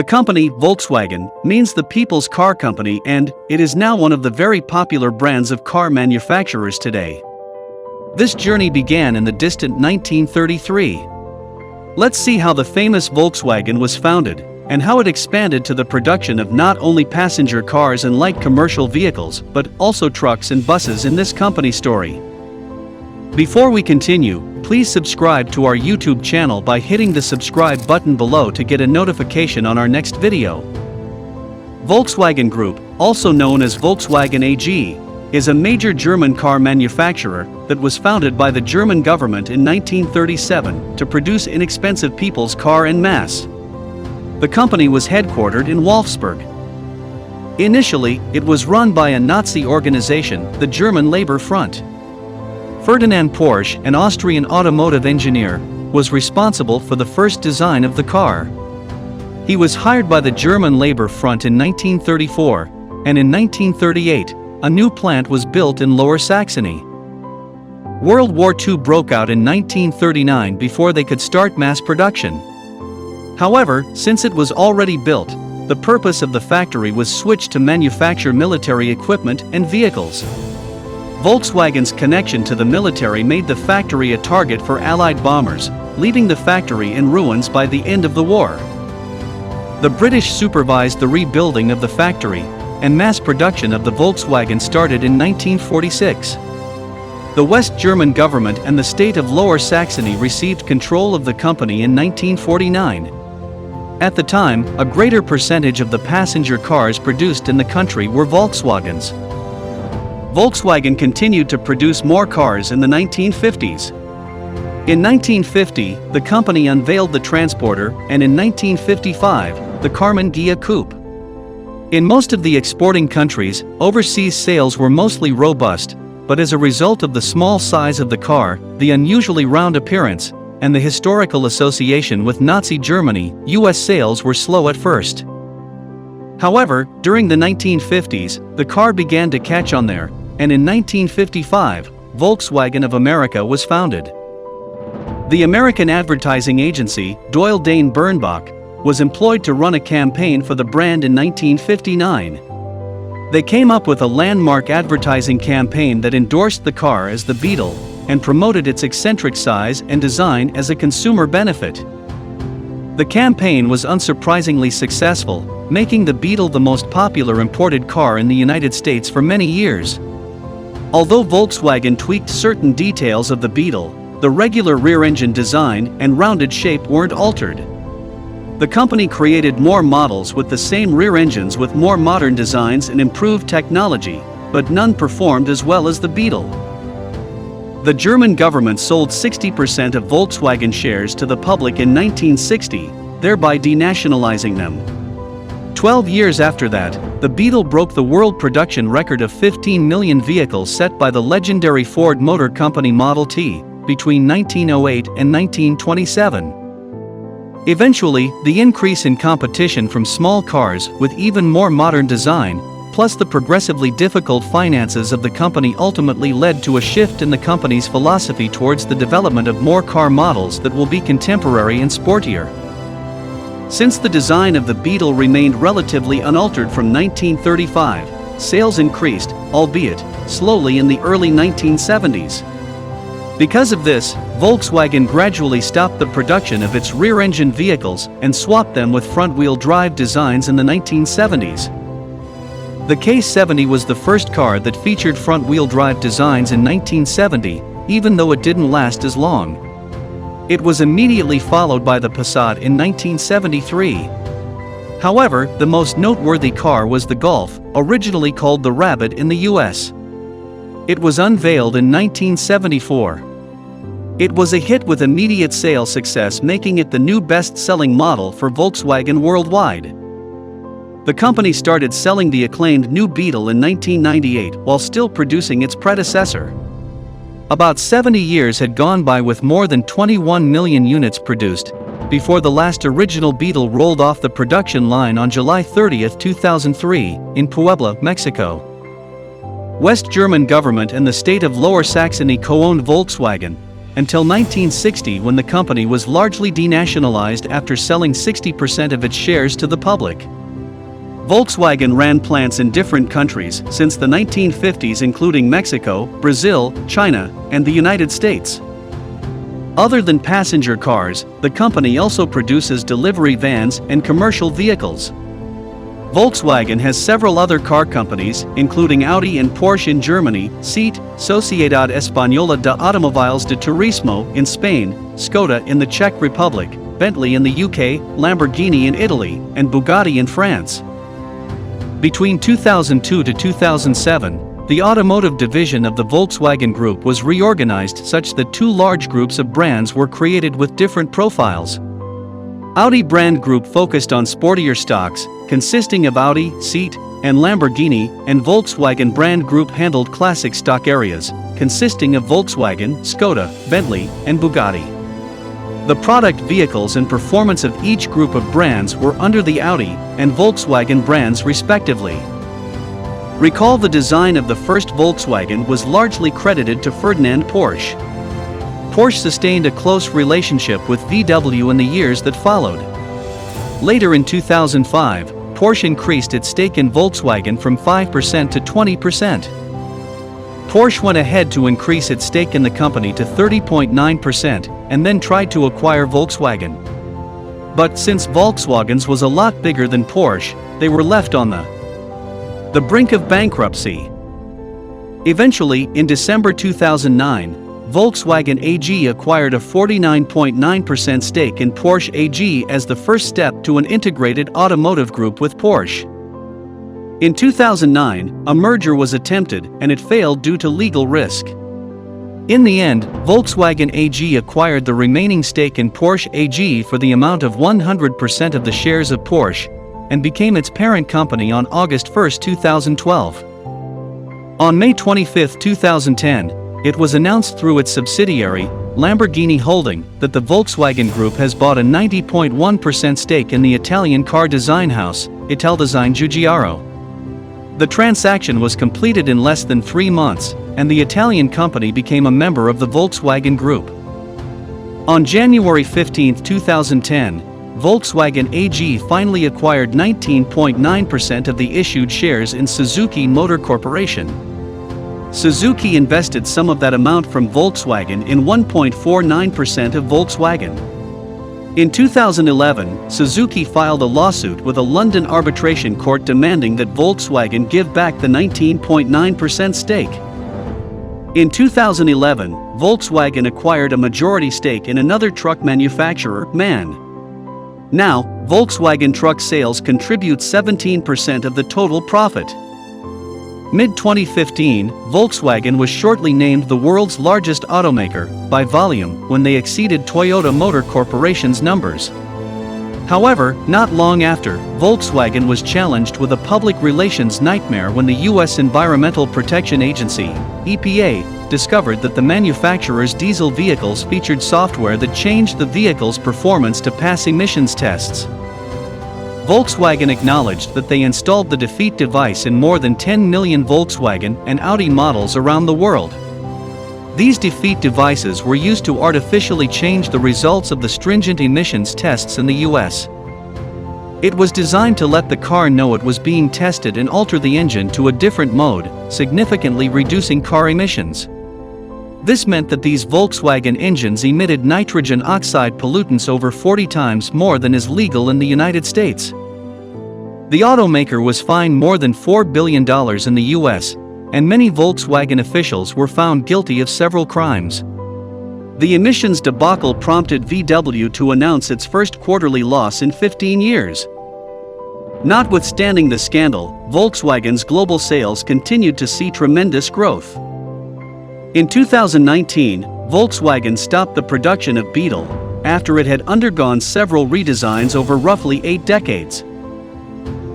The company, Volkswagen, means the people's car company, and it is now one of the very popular brands of car manufacturers today. This journey began in the distant 1933. Let's see how the famous Volkswagen was founded, and how it expanded to the production of not only passenger cars and light commercial vehicles, but also trucks and buses in this company story. Before we continue, please subscribe to our YouTube channel by hitting the subscribe button below to get a notification on our next video. Volkswagen Group, also known as Volkswagen AG, is a major German car manufacturer that was founded by the German government in 1937 to produce inexpensive people's car en masse. The company was headquartered in Wolfsburg. Initially, it was run by a Nazi organization, the German Labor Front. Ferdinand Porsche, an Austrian automotive engineer, was responsible for the first design of the car. He was hired by the German Labor Front in 1934, and in 1938, a new plant was built in Lower Saxony. World War II broke out in 1939 before they could start mass production. However, since it was already built, the purpose of the factory was switched to manufacture military equipment and vehicles. Volkswagen's connection to the military made the factory a target for Allied bombers, leaving the factory in ruins by the end of the war. The British supervised the rebuilding of the factory, and mass production of the Volkswagen started in 1946. The West German government and the state of Lower Saxony received control of the company in 1949. At the time, a greater percentage of the passenger cars produced in the country were Volkswagens. Volkswagen continued to produce more cars in the 1950s. In 1950, the company unveiled the Transporter, and in 1955, the Karmann Ghia Coupe. In most of the exporting countries, overseas sales were mostly robust, but as a result of the small size of the car, the unusually round appearance, and the historical association with Nazi Germany, US sales were slow at first. However, during the 1950s, the car began to catch on there, and in 1955, Volkswagen of America was founded. The American advertising agency, Doyle Dane Bernbach, was employed to run a campaign for the brand in 1959. They came up with a landmark advertising campaign that endorsed the car as the Beetle, and promoted its eccentric size and design as a consumer benefit. The campaign was unsurprisingly successful, making the Beetle the most popular imported car in the United States for many years. Although Volkswagen tweaked certain details of the Beetle, the regular rear-engine design and rounded shape weren't altered. The company created more models with the same rear engines with more modern designs and improved technology, but none performed as well as the Beetle. The German government sold 60% of Volkswagen shares to the public in 1960, thereby denationalizing them. 12 years after that, the Beetle broke the world production record of 15 million vehicles set by the legendary Ford Motor Company Model T, between 1908 and 1927. Eventually, the increase in competition from small cars with even more modern design, plus the progressively difficult finances of the company ultimately led to a shift in the company's philosophy towards the development of more car models that will be contemporary and sportier. Since the design of the Beetle remained relatively unaltered from 1935, sales increased, albeit slowly, in the early 1970s. Because of this, Volkswagen gradually stopped the production of its rear-engine vehicles and swapped them with front-wheel drive designs in the 1970s. The K70 was the first car that featured front-wheel drive designs in 1970, even though it didn't last as long. It was immediately followed by the Passat in 1973. However, the most noteworthy car was the Golf, originally called the Rabbit in the US. It was unveiled in 1974. It was a hit with immediate sales success, making it the new best-selling model for Volkswagen worldwide. The company started selling the acclaimed new Beetle in 1998 while still producing its predecessor. About 70 years had gone by with more than 21 million units produced, before the last original Beetle rolled off the production line on July 30, 2003, in Puebla, Mexico. West German government and the state of Lower Saxony co-owned Volkswagen, until 1960 when the company was largely denationalized after selling 60% of its shares to the public. Volkswagen ran plants in different countries since the 1950s, including Mexico, Brazil, China, and the United States. Other than passenger cars, the company also produces delivery vans and commercial vehicles. Volkswagen has several other car companies, including Audi and Porsche in Germany, SEAT, Sociedad Española de Automoviles de Turismo in Spain, Skoda in the Czech Republic, Bentley in the UK, Lamborghini in Italy, and Bugatti in France. Between 2002 to 2007, the automotive division of the Volkswagen Group was reorganized such that two large groups of brands were created with different profiles. Audi brand group focused on sportier stocks, consisting of Audi, SEAT, and Lamborghini, and Volkswagen brand group handled classic stock areas, consisting of Volkswagen, Skoda, Bentley, and Bugatti. The product vehicles and performance of each group of brands were under the Audi and Volkswagen brands respectively. Recall the design of the first Volkswagen was largely credited to Ferdinand Porsche. Porsche sustained a close relationship with VW in the years that followed. Later in 2005, Porsche increased its stake in Volkswagen from 5% to 20%. Porsche went ahead to increase its stake in the company to 30.9% and then tried to acquire Volkswagen. But since Volkswagen's was a lot bigger than Porsche, they were left on the brink of bankruptcy. Eventually, in December 2009, Volkswagen AG acquired a 49.9% stake in Porsche AG as the first step to an integrated automotive group with Porsche. In 2009, a merger was attempted and it failed due to legal risk. In the end, Volkswagen AG acquired the remaining stake in Porsche AG for the amount of 100% of the shares of Porsche and became its parent company on August 1, 2012. On May 25, 2010, it was announced through its subsidiary, Lamborghini Holding, that the Volkswagen Group has bought a 90.1% stake in the Italian car design house, Italdesign Giugiaro. The transaction was completed in less than 3 months, and the Italian company became a member of the Volkswagen Group. On January 15, 2010, Volkswagen AG finally acquired 19.9% of the issued shares in Suzuki Motor Corporation. Suzuki invested some of that amount from Volkswagen in 1.49% of Volkswagen. In 2011, Suzuki filed a lawsuit with a London arbitration court demanding that Volkswagen give back the 19.9% stake. In 2011, Volkswagen acquired a majority stake in another truck manufacturer, MAN. Now, Volkswagen truck sales contribute 17% of the total profit. Mid-2015, Volkswagen was shortly named the world's largest automaker by volume when they exceeded Toyota Motor Corporation's numbers. However, not long after, Volkswagen was challenged with a public relations nightmare when the U.S. Environmental Protection Agency, EPA, discovered that the manufacturer's diesel vehicles featured software that changed the vehicle's performance to pass emissions tests. Volkswagen acknowledged that they installed the defeat device in more than 10 million Volkswagen and Audi models around the world. These defeat devices were used to artificially change the results of the stringent emissions tests in the US. It was designed to let the car know it was being tested and alter the engine to a different mode, significantly reducing car emissions. This meant that these Volkswagen engines emitted nitrogen oxide pollutants over 40 times more than is legal in the United States. The automaker was fined more than $4 billion in the US, and many Volkswagen officials were found guilty of several crimes. The emissions debacle prompted VW to announce its first quarterly loss in 15 years. Notwithstanding the scandal, Volkswagen's global sales continued to see tremendous growth. In 2019, Volkswagen stopped the production of Beetle after it had undergone several redesigns over roughly 8 decades.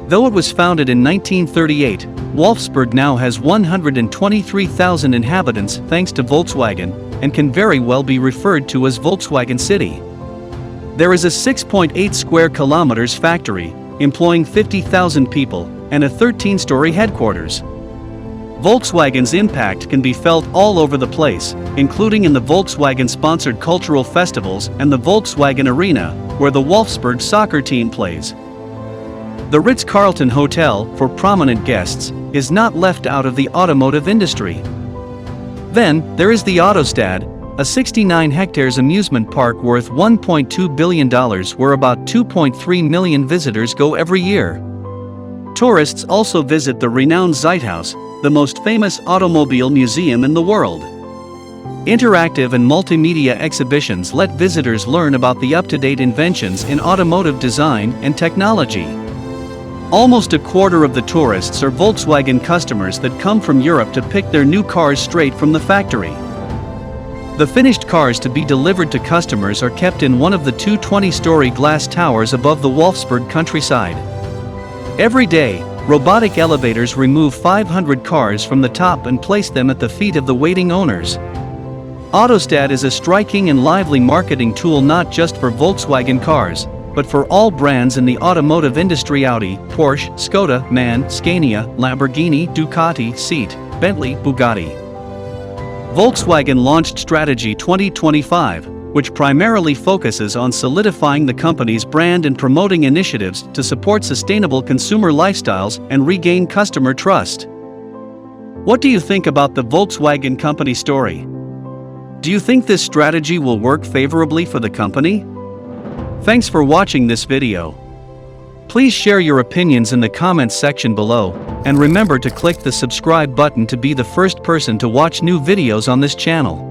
Though it was founded in 1938, Wolfsburg now has 123,000 inhabitants thanks to Volkswagen, and can very well be referred to as Volkswagen City. There is a 6.8 square kilometers factory, employing 50,000 people, and a 13-story headquarters. Volkswagen's impact can be felt all over the place, including in the Volkswagen-sponsored cultural festivals and the Volkswagen Arena, where the Wolfsburg soccer team plays. The Ritz-Carlton Hotel, for prominent guests, is not left out of the automotive industry. Then, there is the Autostad, a 69 hectares amusement park worth $1.2 billion where about 2.3 million visitors go every year. Tourists also visit the renowned Zeithaus, the most famous automobile museum in the world. Interactive and multimedia exhibitions let visitors learn about the up-to-date inventions in automotive design and technology. Almost a quarter of the tourists are Volkswagen customers that come from Europe to pick their new cars straight from the factory. The finished cars to be delivered to customers are kept in one of the two 20-story glass towers above the Wolfsburg countryside. Every day, robotic elevators remove 500 cars from the top and place them at the feet of the waiting owners. Autostad is a striking and lively marketing tool not just for Volkswagen cars, but for all brands in the automotive industry: Audi, Porsche, Skoda, MAN, Scania, Lamborghini, Ducati, Seat, Bentley, Bugatti. Volkswagen launched Strategy 2025, which primarily focuses on solidifying the company's brand and promoting initiatives to support sustainable consumer lifestyles and regain customer trust. What do you think about the Volkswagen company story? Do you think this strategy will work favorably for the company? Thanks for watching this video. Please share your opinions in the comments section below, and remember to click the subscribe button to be the first person to watch new videos on this channel.